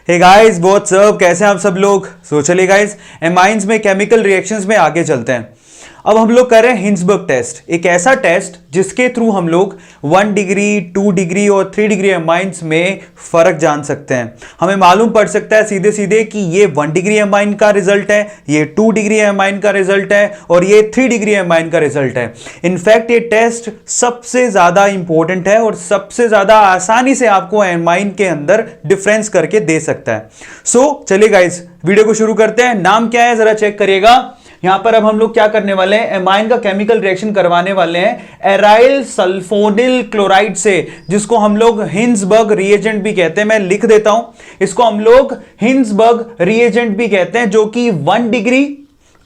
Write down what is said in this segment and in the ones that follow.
Hey guys what's up, कैसे हैं आप सब लोग। सो चलिए गाइस एमाइंस में केमिकल रिएक्शंस में आगे चलते हैं। अब हम लोग कर रहे हैं हिंसबर्ग टेस्ट, एक ऐसा टेस्ट जिसके थ्रू हम लोग 1 डिग्री 2 डिग्री और 3 डिग्री एमाइंस में फर्क जान सकते हैं। हमें मालूम पड़ सकता है सीधे सीधे कि ये 1 डिग्री एमाइन का रिजल्ट है, ये 2 डिग्री एमाइन का रिजल्ट है और ये 3 डिग्री एमाइन का रिजल्ट है। इनफैक्ट ये टेस्ट सबसे ज्यादा इंपॉर्टेंट है और सबसे ज्यादा आसानी से आपको एमाइन के अंदर डिफरेंस करके दे सकता है। सो चलिए गाइस वीडियो को शुरू करते हैं। नाम क्या है जरा चेक करिएगा। यहां पर अब हम लोग क्या करने वाले हैं, एमाइन का केमिकल रिएक्शन करवाने वाले हैं एराइल सल्फोनिल क्लोराइड से, जिसको हम लोग हिंसबर्ग रिएजेंट भी कहते हैं। मैं लिख देता हूं, इसको हम लोग हिंसबर्ग रिएजेंट भी कहते हैं, जो कि 1 degree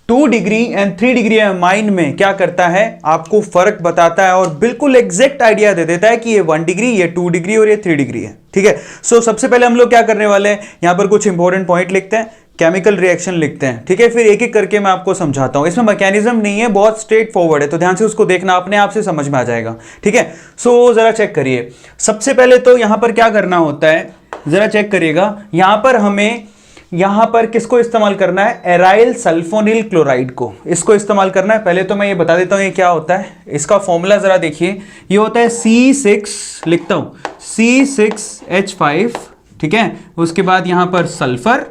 2 degree and 3 degree amine में क्या करता है, आपको फर्क बताता है और बिल्कुल एग्जैक्ट आइडिया दे देता है कि ये 1 डिग्री, ये 2 डिग्री और ये 3 डिग्री है। ठीक है। सो सबसे पहले हम लोग क्या करने वाले हैं, यहां पर कुछ इंपॉर्टेंट पॉइंट लिखते हैं, केमिकल रिएक्शन लिखते हैं। ठीक है, फिर एक एक करके मैं आपको समझाता हूं। इसमें मैकेनिज्म नहीं है, बहुत स्ट्रेट फॉरवर्ड है, तो ध्यान से उसको देखना, अपने आप से समझ में आ जाएगा। ठीक है। सो जरा चेक करिए। सबसे पहले तो यहां पर क्या करना होता है, जरा चेक करिएगा। यहां पर हमें यहां पर किसको इस्तेमाल करना है, एराइल सल्फोनिल क्लोराइड को, इसको इस्तेमाल करना है। पहले तो मैं ये बता देता हूं ये क्या होता है। इसका फॉर्मूला जरा देखिए, ये होता है C6, लिखता हूं C6H5। ठीक है। उसके बाद यहां पर सल्फर,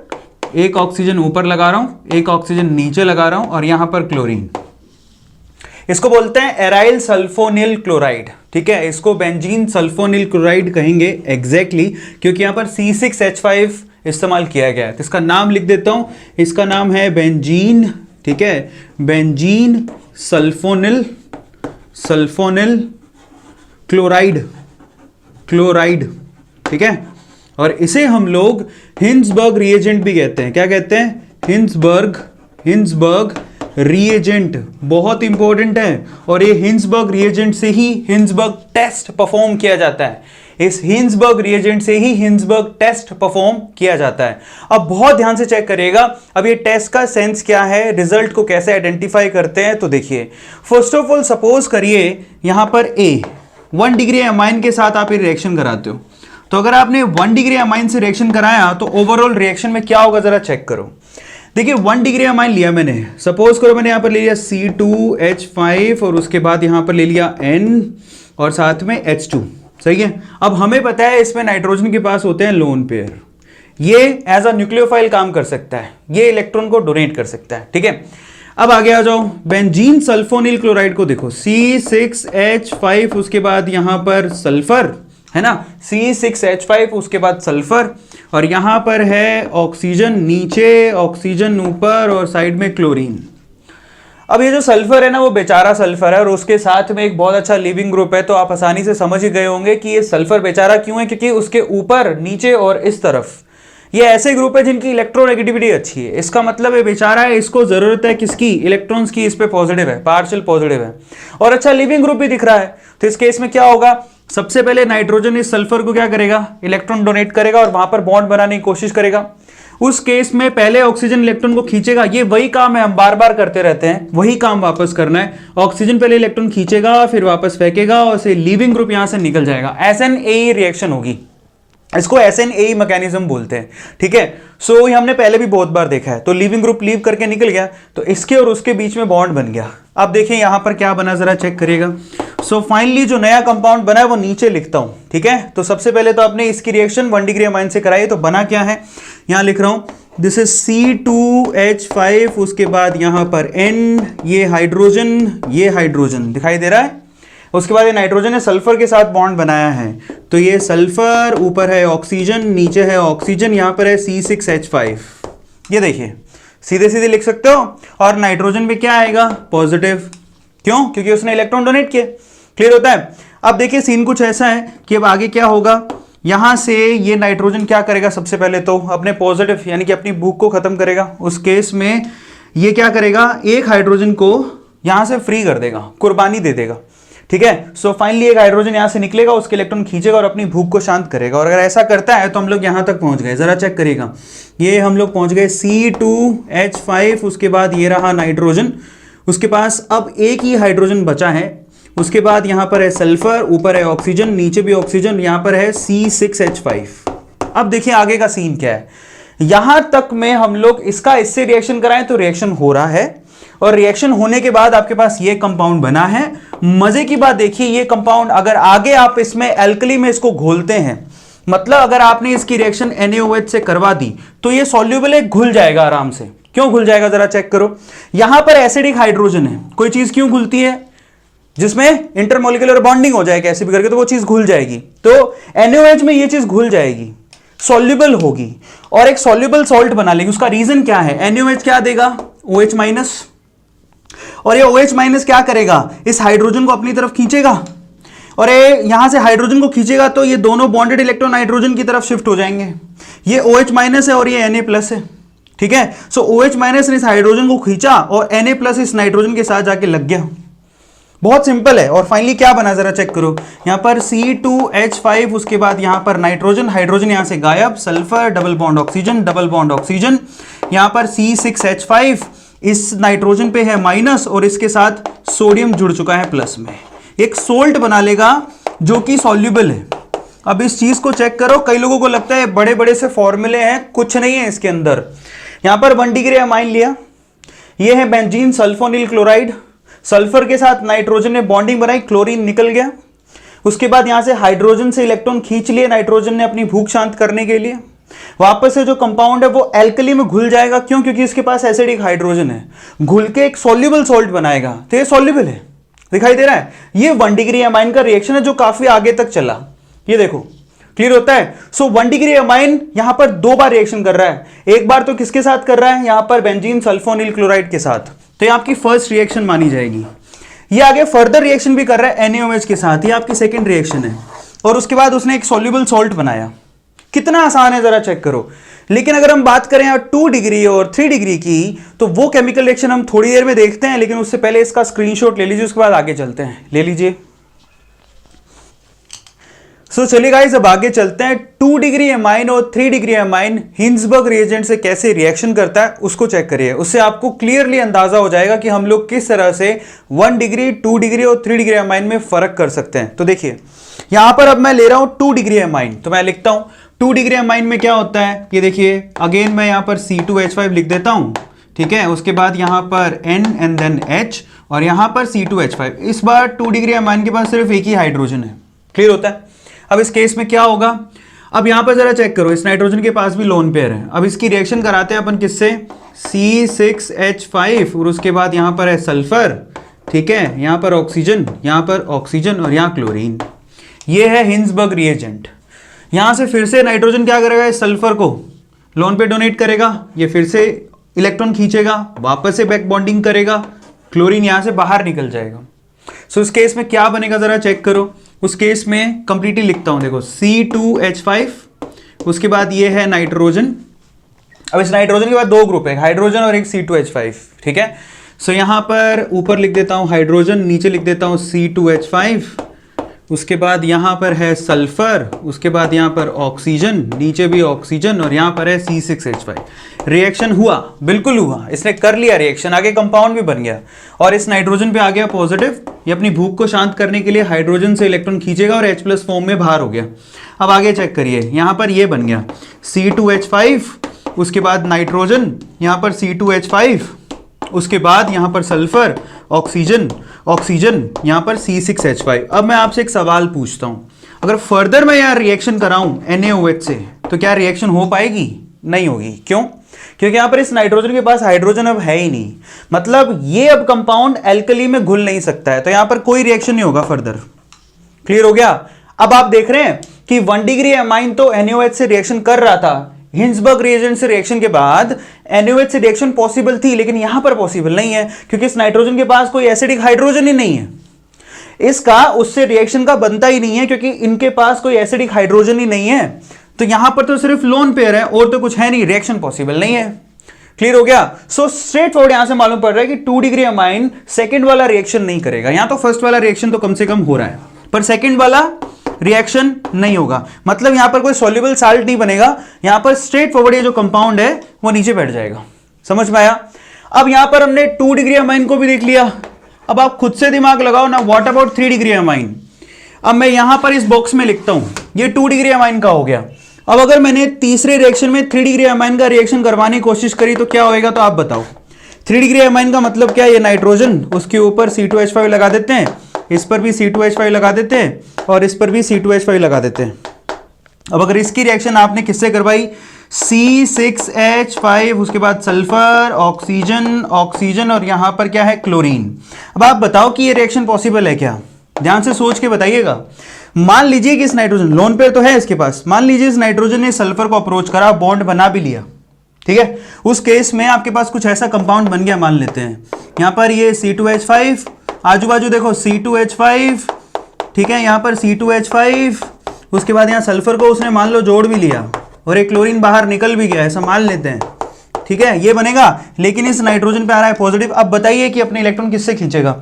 एक ऑक्सीजन ऊपर लगा रहा हूं, एक ऑक्सीजन नीचे लगा रहा हूं और यहां पर क्लोरीन। इसको बोलते हैं एराइल सल्फोनिल क्लोराइड। ठीक है, इसको बेंजीन सल्फोनिल क्लोराइड कहेंगे एग्जैक्टली, क्योंकि यहां पर C6H5 इस्तेमाल किया गया है। तो इसका नाम लिख देता हूं, इसका नाम है बेंजीन। ठीक है, बेंजीन सल्फोनिल क्लोराइड। ठीक है, और इसे हम लोग हिंसबर्ग रिएजेंट भी कहते हैं। क्या कहते हैं, हिंसबर्ग रिएजेंट। बहुत इंपॉर्टेंट है, और ये हिंसबर्ग रिएजेंट से ही हिंसबर्ग टेस्ट परफॉर्म किया जाता है। इस हिंसबर्ग रिएजेंट से ही हिंसबर्ग टेस्ट परफॉर्म किया जाता है। अब बहुत ध्यान से चेक करिएगा, अब ये टेस्ट का सेंस क्या है, रिजल्ट को कैसे आइडेंटिफाई करते हैं। तो देखिए, फर्स्ट ऑफ ऑल सपोज करिए यहां पर 1 डिग्री एमाइन के साथ आप ये रिएक्शन कराते हो, तो अगर आपने 1 डिग्री अमाइन से रिएक्शन कराया तो ओवरऑल रिएक्शन में क्या होगा जरा चेक करो। देखिए 1 डिग्री अमाइन लिया मैंने, सपोज करो मैंने यहां पर ले लिया C2H5 और उसके बाद यहां पर ले लिया N और साथ में H2। सही है। अब हमें पता है इसमें नाइट्रोजन के पास होते हैं लोन पेयर, ये एज अ न्यूक्लियोफाइल काम कर सकता है, ये इलेक्ट्रॉन को डोनेट कर सकता है। ठीक है। अब आगे आ जाओ, बेंजीन सल्फोनिल क्लोराइड को देखो, C6H5 उसके बाद यहां पर सल्फर है ना, C6H5 उसके बाद सल्फर, और यहां पर है ऑक्सीजन नीचे, ऑक्सीजन ऊपर और साइड में क्लोरीन। अब ये जो सल्फर है ना, वो बेचारा सल्फर है और उसके साथ में एक बहुत अच्छा लिविंग ग्रुप है, तो आप आसानी से समझ ही गए होंगे कि ये सल्फर बेचारा क्यों है, क्योंकि उसके ऊपर नीचे और इस तरफ ये ऐसे ग्रुप है जिनकी इलेक्ट्रोनेगेटिविटी अच्छी है। इसका मतलब ये बेचारा है, इसको जरूरत है किसकी, इलेक्ट्रॉन्स की। इस पे पॉजिटिव है, पार्शियल पॉजिटिव है और अच्छा लिविंग ग्रुप भी दिख रहा है। तो इस केस में क्या होगा, सबसे पहले नाइट्रोजन इस सल्फर को क्या करेगा, इलेक्ट्रॉन डोनेट करेगा और वहां पर बॉन्ड बनाने की कोशिश करेगा। उस केस में पहले ऑक्सीजन इलेक्ट्रॉन को खींचेगा, ये वही काम है, हम बार बार करते रहते हैं, वही काम वापस करना है। ऑक्सीजन पहले इलेक्ट्रॉन खींचेगा, फिर वापस फेंकेगा और से लिविंग ग्रुप यहां से निकल जाएगा। SNAE रिएक्शन होगी, इसको SNAE मैकेनिज्म बोलते हैं। ठीक है। सो ये हमने पहले भी बहुत बार देखा है। तो लिविंग ग्रुप लीव करके निकल गया, तो इसके और उसके बीच में बॉन्ड बन गया। अब देखिए यहां पर क्या बना, जरा चेक करिएगा। सो फाइनली जो नया कंपाउंड बना है वो नीचे लिखता हूं। ठीक है। तो सबसे पहले तो आपने इसकी रिएक्शन 1 डिग्री अमाइन से कराई, तो बना क्या है, यहां लिख रहा हूं, दिस इज C2H5, उसके बाद यहां पर N, ये हाइड्रोजन दिखाई दे रहा है। उसके बाद ये नाइट्रोजन ने सल्फर के साथ बॉन्ड बनाया है, तो ये सल्फर, ऊपर है ऑक्सीजन, नीचे है ऑक्सीजन, यहां पर है C6H5। ये देखिए सीधे सीधे लिख सकते हो, और नाइट्रोजन में क्या आएगा, पॉजिटिव। क्यों, क्योंकि उसने इलेक्ट्रॉन डोनेट किए। क्लियर होता है। अब देखिए सीन कुछ ऐसा है कि अब आगे क्या होगा, यहां से ये नाइट्रोजन क्या करेगा, सबसे पहले तो अपने पॉजिटिव यानी कि अपनी भूख को खत्म करेगा। उस केस में ये क्या करेगा, एक हाइड्रोजन को यहां से फ्री कर देगा, कुर्बानी दे देगा। ठीक है। सो फाइनली एक हाइड्रोजन यहां से निकलेगा, उसके इलेक्ट्रॉन खींचेगा और अपनी भूख को शांत करेगा। और अगर ऐसा करता है तो हम लोग यहां तक पहुंच गए। जरा चेक करिएगा, ये हम लोग पहुंच गए C2H5, उसके बाद ये रहा नाइट्रोजन, उसके पास अब एक ही हाइड्रोजन बचा है, उसके बाद यहां पर है सल्फर, ऊपर है ऑक्सीजन, नीचे भी ऑक्सीजन, यहां पर है C6H5। अब देखिए आगे का सीन क्या है। यहां तक में हम लोग इसका इससे रिएक्शन कराएं तो रिएक्शन हो रहा है, और रिएक्शन होने के बाद आपके पास ये कंपाउंड बना है। मजे की बात देखिए, ये कंपाउंड अगर आगे आप इसमें एल्कली में इसको घोलते हैं, मतलब अगर आपने इसकी रिएक्शन NaOH से करवा दी तो ये सॉल्युबल है, घुल जाएगा आराम से। क्यों घुल जाएगा जरा चेक करो। यहां पर एसिडिक हाइड्रोजन है, कोई चीज क्यों घुलती है, जिसमें इंटरमोलिकुलर बॉन्डिंग हो जाए कैसे भी करके, तो वो चीज घुल जाएगी। तो NaOH में ये चीज घुल जाएगी, सॉल्युबल होगी और एक सॉल्युबल सॉल्ट बना लेगी। उसका रीजन क्या है, NaOH क्या देगा, OH माइनस, और ये OH माइनस क्या करेगा, इस हाइड्रोजन को अपनी तरफ खींचेगा, और ये यहां से हाइड्रोजन को खींचेगा तो ये दोनों बॉन्डेड इलेक्ट्रॉन नाइट्रोजन की तरफ शिफ्ट हो जाएंगे। ये OH माइनस है और ये Na प्लस है, ठीक है। सो OH माइनस ने इस हाइड्रोजन को खींचा और Na प्लस इस नाइट्रोजन के साथ जाके लग गया। बहुत सिंपल है। और फाइनली क्या बना जरा चेक करो, यहां पर C2H5, उसके बाद यहां पर नाइट्रोजन, हाइड्रोजन यहां से गायब, sulphur, double bond oxygen, double bond oxygen, यहां पर C6H5, इस नाइट्रोजन पे है माइनस और इसके साथ सोडियम जुड़ चुका है प्लस में, एक सोल्ट बना लेगा जो कि सॉल्युबल है। अब इस चीज को चेक करो, कई लोगों को लगता है बड़े बड़े से फॉर्मूले हैं, कुछ नहीं है इसके अंदर। यहां पर 1 डिग्री अमाइन लिया, ये है बेंजीन सल्फोनिल क्लोराइड, सल्फर के साथ नाइट्रोजन ने बॉन्डिंग बनाई, क्लोरीन निकल गया। उसके बाद यहां से हाइड्रोजन से इलेक्ट्रॉन खींच लिए नाइट्रोजन ने अपनी भूख शांत करने के लिए। वापस से जो कंपाउंड है वो एल्कली में घुल जाएगा, क्यों, क्योंकि इसके पास एसिडिक हाइड्रोजन है, घुल के एक सॉल्युबल सॉल्ट बनाएगा, तो ये सॉल्युबल है, दिखाई दे रहा है। ये 1 डिग्री अमाइन का रिएक्शन है जो काफी आगे तक चला, ये देखो क्लियर होता है। सो 1 डिग्री अमाइन यहां पर 2 बार रिएक्शन कर रहा है, एक बार तो किसके साथ कर रहा है, यहां पर बेंजीन सल्फोनिल क्लोराइड के साथ, तो ये आपकी फर्स्ट रिएक्शन मानी जाएगी। ये आगे फर्दर रिएक्शन भी कर रहा है NaOH के साथ, ये आपकी सेकंड रिएक्शन है, और उसके बाद उसने एक सॉल्युबल सॉल्ट बनाया। कितना आसान है जरा चेक करो। लेकिन अगर हम बात करें 2 डिग्री और 3 डिग्री की, तो वो केमिकल रिएक्शन हम थोड़ी देर में देखते हैं, लेकिन उससे पहले इसका स्क्रीनशॉट ले लीजिए, उसके बाद आगे चलते हैं, ले लीजिए। सो चलिए गाइस, अब आगे चलते हैं। 2 डिग्री अमाइन और 3 डिग्री अमाइन हिंसबर्ग रिएजेंट से कैसे रिएक्शन करता है उसको चेक करिए, उससे आपको क्लियरली अंदाजा हो जाएगा कि हम लोग किस तरह से 1 डिग्री, 2 डिग्री और 3 डिग्री अमाइन में फर्क कर सकते हैं। तो देखिए यहां पर अब मैं ले रहा हूं 2 डिग्री अमाइन, तो मैं लिखता हूं 2 डिग्री अमाइन में क्या होता है, ये देखिए अगेन मैं यहां पर C2H5 लिख देता हूं, ठीक है। उसके बाद यहां पर N एंड देन H, और यहां पर C2H5। इस बार 2 डिग्री अमाइन के पास सिर्फ एक ही हाइड्रोजन है, क्लियर होता है। अब इस केस में क्या होगा, अब यहां पर जरा चेक करो, इस नाइट्रोजन के पास भी लोन पेयर है। अब इसकी रिएक्शन कराते हैं अपन किससे, C6H5, और उसके बाद यहां पर है सल्फर, ठीक है, यहां पर ऑक्सीजन, यहां पर ऑक्सीजन और यहां क्लोरीन। ये है हिंसबर्ग रिएजेंट। यहां से फिर से नाइट्रोजन क्या करेगा, इस सल्फर को लोन पे डोनेट करेगा, ये फिर से इलेक्ट्रॉन खींचेगा, वापस से बैक बॉन्डिंग करेगा, क्लोरीन यहां से बाहर निकल जाएगा। सो इस केस में क्या बनेगा जरा चेक करो। उस केस में कंप्लीटली लिखता हूं, देखो C2H5, उसके बाद ये है नाइट्रोजन। अब इस नाइट्रोजन के बाद 2 ग्रुप है, हाइड्रोजन और एक C2H5, ठीक है। सो यहां पर ऊपर लिख देता हूं हाइड्रोजन, नीचे लिख देता हूं C2H5, उसके बाद यहां पर है सल्फर, उसके बाद यहां पर ऑक्सीजन, नीचे भी ऑक्सीजन, और यहां पर है C6H5। रिएक्शन हुआ, बिल्कुल हुआ, इसने कर लिया रिएक्शन, आगे कंपाउंड भी बन गया, और इस नाइट्रोजन पे आ गया पॉजिटिव। ये अपनी भूख को शांत करने के लिए हाइड्रोजन से इलेक्ट्रॉन खींचेगा और H+ फॉर्म में बाहर हो गया। अब आगे चेक करिए, यहां पर ये बन गया C2H5, उसके बाद नाइट्रोजन, यहां पर C2H5, उसके बाद यहां पर सल्फर, ऑक्सीजन, ऑक्सीजन, यहां पर C6H5। अब मैं आपसे एक सवाल पूछता हूं, अगर फर्दर मैं यहां रिएक्शन कराऊं NaOH से, तो क्या रिएक्शन हो पाएगी, नहीं होगी। क्यों, क्योंकि यहां पर इस नाइट्रोजन के पास हाइड्रोजन अब है ही नहीं, मतलब ये अब कंपाउंड एल्कली में घुल नहीं सकता है, तो यहां पर कोई रिएक्शन नहीं होगा फर्दर, क्लियर हो गया। अब आप देख रहे हैं कि 1 डिग्री अमाइन तो NaOH से रिएक्शन कर रहा था, हिंसबर्ग रिएजेंट से रिएक्शन के बाद NaOH से रिएक्शन पॉसिबल थी, लेकिन यहां पर पॉसिबल नहीं है, क्योंकि इस नाइट्रोजन के पास कोई एसिडिक हाइड्रोजन ही नहीं है, इसका उससे रिएक्शन का बनता ही नहीं है, क्योंकि इनके पास कोई एसिडिक हाइड्रोजन ही नहीं है। तो यहां पर तो सिर्फ लोन पेयर है और तो कुछ है नहीं, रिएक्शन पॉसिबल नहीं है, क्लियर हो गया। सो स्ट्रेट फॉरवर्ड यहां से मालूम पड़ रहा है कि 2 डिग्री अमाइन सेकंड वाला रिएक्शन नहीं करेगा। यहां तो फर्स्ट वाला रिएक्शन तो कम से कम हो रहा है, पर सेकंड वाला रिएक्शन नहीं होगा, मतलब यहां पर कोई सॉल्युबल साल्ट नहीं बनेगा, यहां पर स्ट्रेट फॉरवर्ड ये जो कंपाउंड है वो नीचे बैठ जाएगा। समझ में आया। अब यहां पर हमने 2 डिग्री अमाइन को भी देख लिया, अब आप खुद से दिमाग लगाओ ना, व्हाट अबाउट 3 डिग्री अमाइन। अब मैं यहां पर इस बॉक्स में लिखता हूं, ये 2 डिग्री अमाइन का हो गया। अब अगर मैंने तीसरे रिएक्शन में 3 डिग्री अमाइन का रिएक्शन करवाने की कोशिश करी तो क्या होएगा, तो आप बताओ। 3 डिग्री अमाइन का मतलब क्या है, ये नाइट्रोजन, उसके ऊपर C2H5 लगा देते हैं, इस पर भी C2H5 लगा देते हैं और इस पर भी C2H5 लगा देते हैं। अब अगर इसकी रिएक्शन आपने किससे करवाई, C6H5, उसके बाद सल्फर, ऑक्सीजन, ऑक्सीजन और यहां पर क्या है, क्लोरीन। अब आप बताओ कि ये रिएक्शन पॉसिबल है क्या, ध्यान से सोच के बताइएगा। मान लीजिए कि इस नाइट्रोजन, लोन पेयर तो है इसके पास, मान लीजिए इस नाइट्रोजन ने सल्फर को अप्रोच करा, बॉन्ड बना भी लिया, ठीक है। उस केस में आपके पास कुछ ऐसा कंपाउंड बन गया, मान लेते हैं यहां पर ये C2H5, आजू बाजू देखो C2H5, ठीक है, यहां पर C2H5, उसके बाद यहां सल्फर को उसने मान लो जोड़ भी लिया और एक क्लोरीन बाहर निकल भी गया, ऐसा मान लेते हैं, ठीक है, ये बनेगा। लेकिन इस नाइट्रोजन पे आ रहा है पॉजिटिव। अब बताइए कि अपने इलेक्ट्रॉन किससे खींचेगा,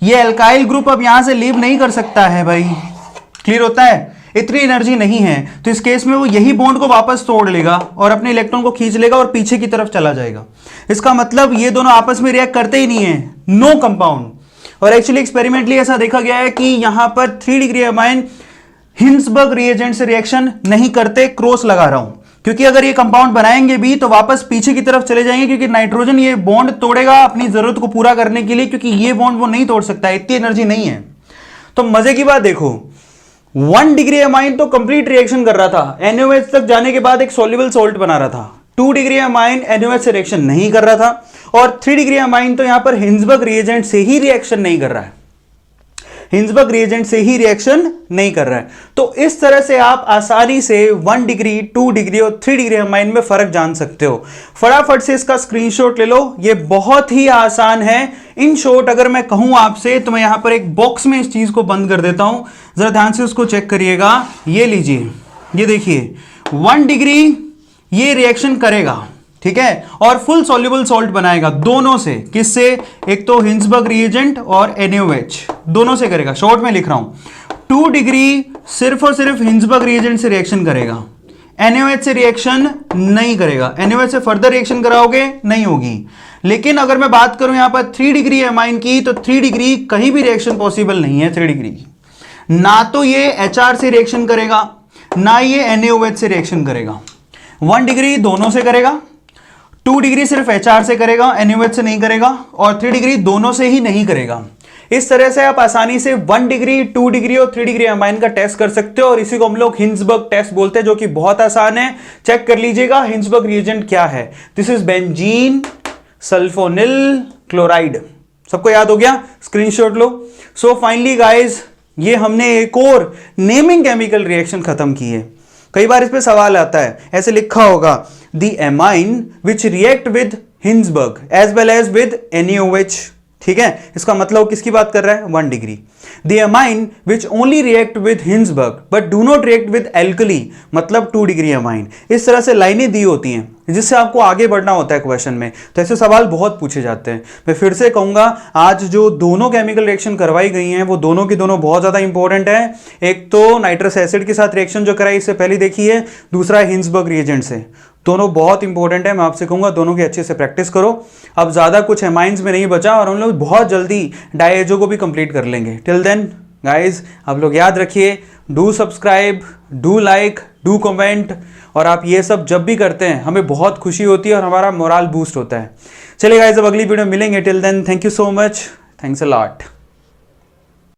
ये एल्काइल ग्रुप अब यहां से लीव नहीं कर सकता है भाई, क्लियर होता है, इतनी एनर्जी नहीं है। तो इस केस में वो यही बॉन्ड को वापस तोड़ लेगा और अपने इलेक्ट्रॉन को खींच लेगा और पीछे की तरफ चला जाएगा। इसका मतलब ये दोनों आपस में रिएक्ट करते ही नहीं है, नो कंपाउंड। और एक्चुअली एक्सपेरिमेंटली ऐसा देखा गया है कि यहां पर 3 डिग्री अमाइन हिंसबर्ग रिएजेंट से रिएक्शन नहीं करते, क्रॉस लगा रहा हूं, क्योंकि अगर ये कंपाउंड बनाएंगे भी तो वापस पीछे की तरफ चले जाएंगे, क्योंकि नाइट्रोजन ये बॉन्ड तोड़ेगा अपनी जरूरत को पूरा करने के लिए, क्योंकि ये बॉन्ड वो नहीं तोड़ सकता, इतनी एनर्जी नहीं है। तो मजे की बात देखो, 1 डिग्री अमाइन तो कंप्लीट रिएक्शन कर रहा था, NaOH तक जाने के बाद एक सॉल्युबल सॉल्ट बना रहा था। 2 डिग्री अमाइन NaOH से रिएक्शन नहीं कर रहा था, और 3 डिग्री अमाइन तो यहां पर हिंसबर्ग रिएजेंट से ही रिएक्शन नहीं कर रहा है, हिंसबर्ग रिएजेंट से ही रिएक्शन नहीं कर रहा है। तो इस तरह से आप आसानी से 1 डिग्री, 2 डिग्री और 3 डिग्री अमाइन में फर्क जान सकते हो। फटाफट से इसका स्क्रीनशॉट ले लो, ये बहुत ही आसान है। इन शॉर्ट अगर मैं कहूं आपसे तो मैं यहां पर एक बॉक्स में इस चीज को बंद कर देता हूं, जरा ध्यान से उसको चेक करिएगा। ये लीजिए, ये देखिए 1 डिग्री ये रिएक्शन करेगा, ठीक है, और फुल सॉल्युबल सॉल्ट बनाएगा, दोनों से। किससे, एक तो हिंसबर्ग रिएजेंट और NaOH दोनों से करेगा। शॉर्ट में लिख रहा हूं, 2 डिग्री सिर्फ और सिर्फ हिंसबर्ग रिएजेंट से रिएक्शन करेगा, NaOH से रिएक्शन नहीं करेगा। NaOH से फर्दर रिएक्शन कराओगे, नहीं होगी। लेकिन अगर मैं बात करूं यहां पर 3 डिग्री अमाइन की, तो 3 डिग्री कहीं भी रिएक्शन पॉसिबल नहीं है। 3 डिग्री ना तो ये HR से रिएक्शन करेगा, ना ये NaOH से रिएक्शन करेगा। 1 डिग्री दोनों से करेगा, 2 डिग्री सिर्फ HR से करेगा, NaOH से नहीं करेगा, और 3 डिग्री दोनों से ही नहीं करेगा। इस तरह से आप आसानी से 1 डिग्री, 2 डिग्री और 3 डिग्री अमाइन का टेस्ट कर सकते हो, और इसी को हम लोग हिंसबर्ग टेस्ट बोलते हैं, जो कि बहुत आसान है। चेक कर लीजिएगा हिंसबर्ग रिएजेंट क्या है। This is benzene sulphonyl chloride. सबको याद हो गया, स्क्रीनशॉट लो। सो फाइनली गाइस, ये हमने एक और नेमिंग केमिकल रिएक्शन खत्म की है। कई बार इस पे सवाल आता है, ऐसे लिखा होगा the amine which react with Hinsberg as well as with NaOH, ठीक है। इसका मतलब किसकी बात कर रहा है, 1 degree. The amine which only react with Hinsberg but do not react with alkali, मतलब 2 डिग्री अमाइन। इस तरह से लाइनें दी होती हैं जिससे आपको आगे बढ़ना होता है क्वेश्चन में। तो ऐसे सवाल बहुत पूछे जाते हैं। मैं फिर से कहूंगा, आज जो दोनों केमिकल रिएक्शन करवाई गई हैं वो दोनों की दोनों बहुत ज्यादा इंपॉर्टेंट है। एक तो नाइट्रस एसिड के साथ रिएक्शन जो कराई इससे पहले देखी है, दूसरा हिंसबर्ग रिएजेंट से। दोनों बहुत इंपॉर्टेंट है। मैं आपसे कहूंगा दोनों की अच्छे से प्रैक्टिस करो। अब ज्यादा कुछ एमाइंस में नहीं बचा और हम लोग बहुत जल्दी डायएजो को भी कंप्लीट कर लेंगे। टिल देन गाइज, आप लोग याद रखिए, do subscribe, do like, do comment, और आप ये सब जब भी करते हैं हमें बहुत खुशी होती है और हमारा मोरल बूस्ट होता है। चलिए गाइज, अब अगली वीडियो में मिलेंगे। Till then, thank you so much, thanks a lot.